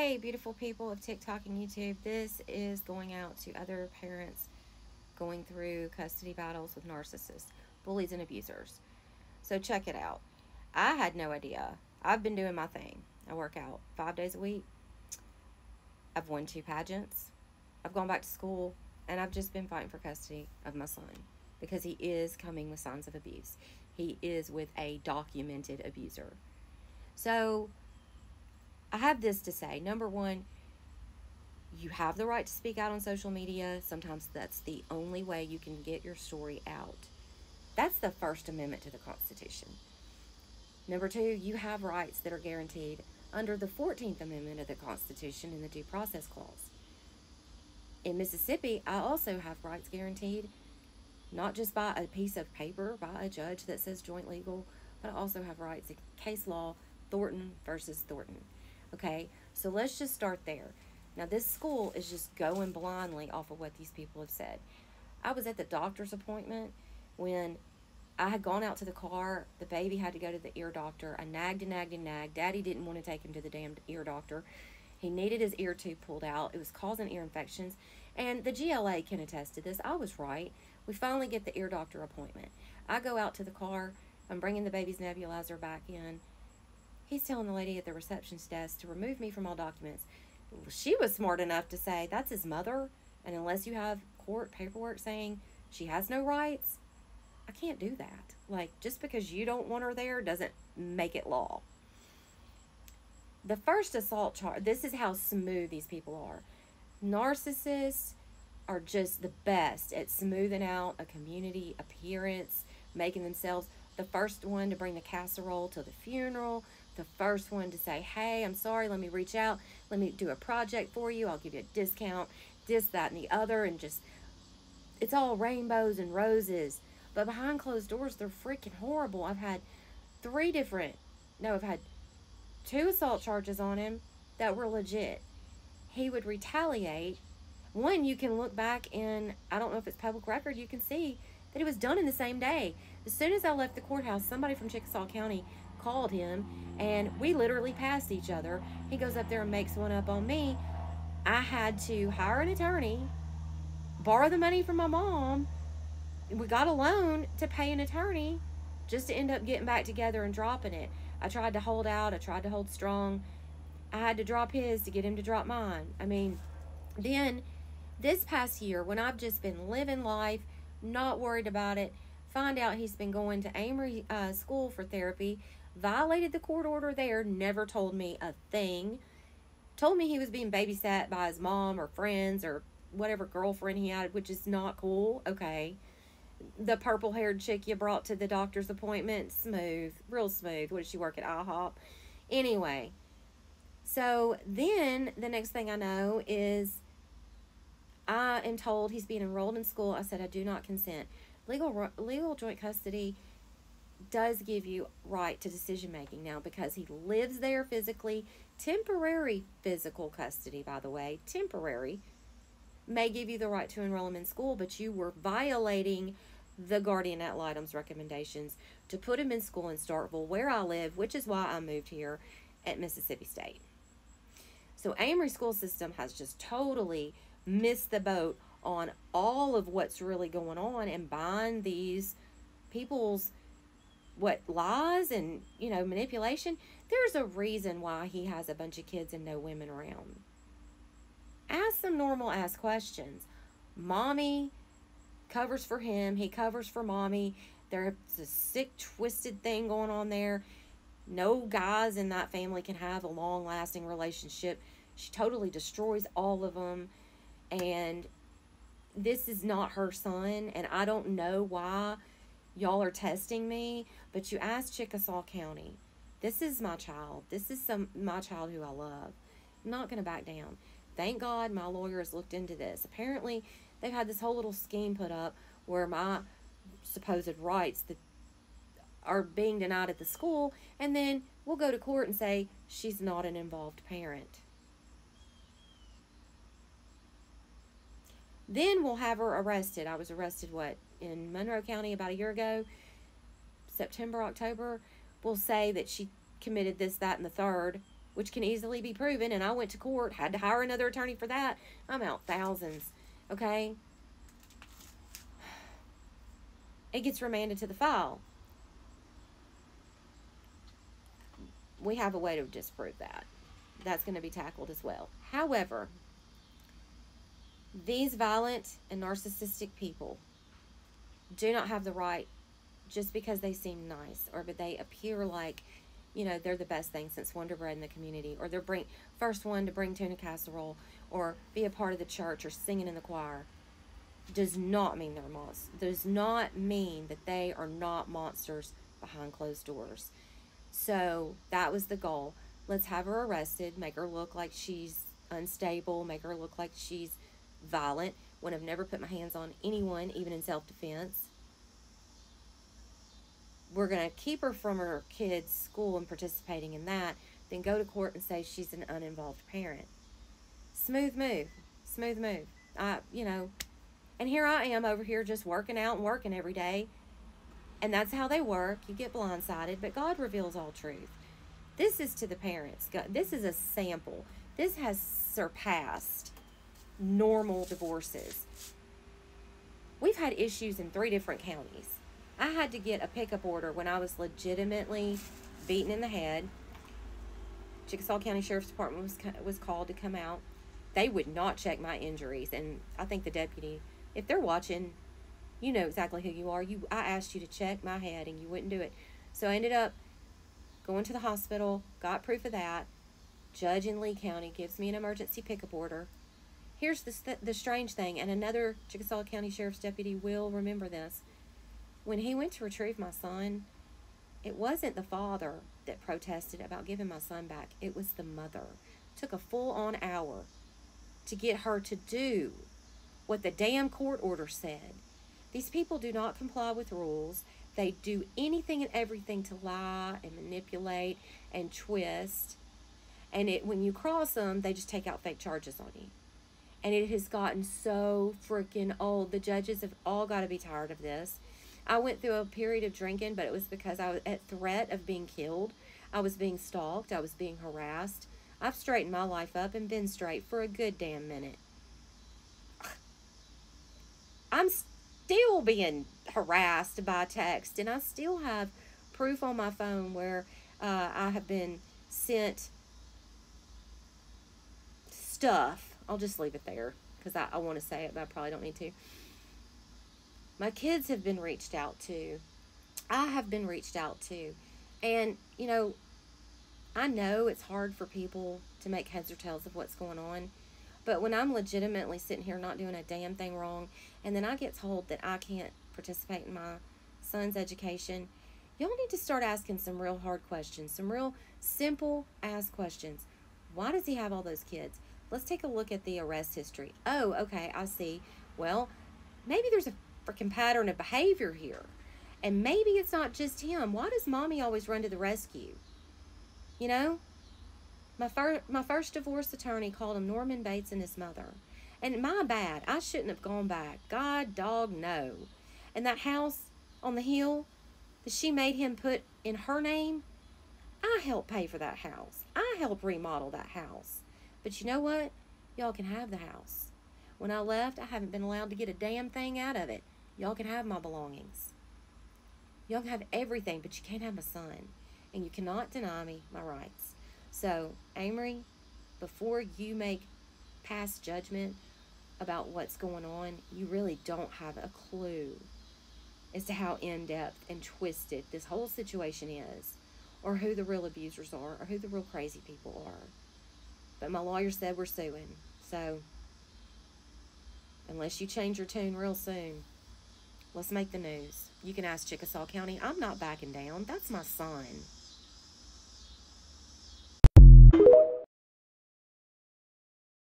Hey, beautiful people of TikTok and YouTube. This is going out to other parents going through custody battles with narcissists, bullies, and abusers. So, check it out. I had no idea. I've been doing my thing. I work out 5 days a week. I've won 2 pageants. I've gone back to school, and I've just been fighting for custody of my son because he is coming with signs of abuse. He is with a documented abuser. So, I have this to say. Number one, you have the right to speak out on social media. Sometimes that's the only way you can get your story out. That's the First Amendment to the Constitution. Number two, you have rights that are guaranteed under the 14th Amendment of the Constitution in the Due Process Clause. In Mississippi, I also have rights guaranteed, not just by a piece of paper by a judge that says joint legal, but I also have rights in case law, Thornton versus Thornton. Okay, so let's just start there. Now, this school is just going blindly off of what these people have said. I was at the doctor's appointment when I had gone out to the car. The baby had to go to the ear doctor. I nagged and nagged and nagged. Daddy didn't want to take him to the damn ear doctor. He needed his ear tube pulled out. It was causing ear infections. And the GLA can attest to this. I was right. We finally get the ear doctor appointment. I go out to the car. I'm bringing the baby's nebulizer back in. He's telling the lady at the receptionist desk to remove me from all documents. She was smart enough to say that's his mother, and unless you have court paperwork saying she has no rights, I can't do that. Like, just because you don't want her there doesn't make it law. The first assault charge, this is how smooth these people are. Narcissists are just the best at smoothing out a community appearance, making themselves the first one to bring the casserole to the funeral, the first one to say, hey, I'm sorry, let me reach out, let me do a project for you, I'll give you a discount, this, that, and the other, and just, it's all rainbows and roses. But behind closed doors, they're freaking horrible. I've had I've had 2 assault charges on him that were legit. He would retaliate. One, you can look back and I don't know if it's public record, you can see that it was done in the same day. As soon as I left the courthouse, somebody from Chickasaw County called him, and we literally passed each other. He goes up there and makes one up on me. I had to hire an attorney, borrow the money from my mom. We got a loan to pay an attorney just to end up getting back together and dropping it. I tried to hold out. I tried to hold strong. I had to drop his to get him to drop mine. I mean, then this past year, when I've just been living life, not worried about it, find out he's been going to Amory School for therapy, violated the court order there, never told me a thing, told me he was being babysat by his mom or friends or whatever girlfriend he had, which is not cool. Okay. The purple-haired chick you brought to the doctor's appointment, smooth, real smooth. What does she work at IHOP? Anyway, so then the next thing I know is I am told he's being enrolled in school. I said I do not consent. Legal joint custody does give you right to decision making now because he lives there physically. Temporary physical custody, by the way, temporary, may give you the right to enroll him in school, but you were violating the guardian ad litem's recommendations to put him in school in Starkville, where I live, which is why I moved here at Mississippi State. So Amory school system has just totally missed the boat on all of what's really going on and buying these people's lies and manipulation. There's a reason why he has a bunch of kids and no women around. Ask some normal ass questions. Mommy covers for him. He covers for mommy. There's a sick, twisted thing going on there. No guys in that family can have a long-lasting relationship. She totally destroys all of them. And this is not her son. And I don't know why y'all are testing me. But you ask Chickasaw County. This is my child. This is my child who I love. I'm not going to back down. Thank God my lawyer has looked into this. Apparently, they've had this whole little scheme put up where my supposed rights that are being denied at the school, and then we'll go to court and say she's not an involved parent. Then we'll have her arrested. I was arrested, in Monroe County about a year ago, September, October. We'll say that she committed this, that, and the third. which can easily be proven, and I went to court, had to hire another attorney for that. I'm out thousands, okay? It gets remanded to the file. We have a way to disprove that. That's going to be tackled as well. However, these violent and narcissistic people do not have the right, just because they seem nice or but they appear like, they're the best thing since Wonder Bread in the community, or they're first one to bring tuna casserole or be a part of the church or singing in the choir, does not mean they're monsters. Does not mean that they are not monsters behind closed doors. So that was the goal. Let's have her arrested, make her look like she's unstable, make her look like she's violent, when I've never put my hands on anyone, even in self-defense. We're going to keep her from her kids' school and participating in that, then go to court and say she's an uninvolved parent. Smooth move. Smooth move. And here I am over here just working out and working every day. And that's how they work. You get blindsided, but God reveals all truth. This is to the parents. This is a sample. This has surpassed normal divorces. We've had issues in 3 different counties. I had to get a pickup order when I was legitimately beaten in the head. Chickasaw County Sheriff's Department was called to come out. They would not check my injuries, and I think the deputy, if they're watching, you know exactly who you are. I asked you to check my head, and you wouldn't do it. So I ended up going to the hospital, got proof of that. Judge in Lee County gives me an emergency pickup order. Here's the strange thing, and another Chickasaw County Sheriff's deputy will remember this. When he went to retrieve my son, it wasn't the father that protested about giving my son back. It was the mother. It took a full-on hour to get her to do what the damn court order said. These people do not comply with rules. They do anything and everything to lie and manipulate and twist. And when you cross them, they just take out fake charges on you. And it has gotten so freaking old. The judges have all got to be tired of this. I went through a period of drinking, but it was because I was at threat of being killed. I was being stalked. I was being harassed. I've straightened my life up and been straight for a good damn minute. I'm still being harassed by text, and I still have proof on my phone where I have been sent stuff. I'll just leave it there because I want to say it, but I probably don't need to. My kids have been reached out to. I have been reached out to. And, I know it's hard for people to make heads or tails of what's going on. But when I'm legitimately sitting here not doing a damn thing wrong, and then I get told that I can't participate in my son's education, y'all need to start asking some real hard questions. Some real simple ass questions. Why does he have all those kids? Let's take a look at the arrest history. Oh, okay, I see. Well, maybe there's a freaking pattern of behavior here. And maybe it's not just him. Why does mommy always run to the rescue? My first divorce attorney called him Norman Bates and his mother. And my bad. I shouldn't have gone back. God, dog, no. And that house on the hill that she made him put in her name, I helped pay for that house. I helped remodel that house. But you know what? Y'all can have the house. When I left, I haven't been allowed to get a damn thing out of it. Y'all can have my belongings. Y'all can have everything, but you can't have my son. And you cannot deny me my rights. So, Amory, before you make past judgment about what's going on, you really don't have a clue as to how in-depth and twisted this whole situation is, or who the real abusers are, or who the real crazy people are. But my lawyer said we're suing. So, unless you change your tune real soon, let's make the news. You can ask Chickasaw County. I'm not backing down. That's my son.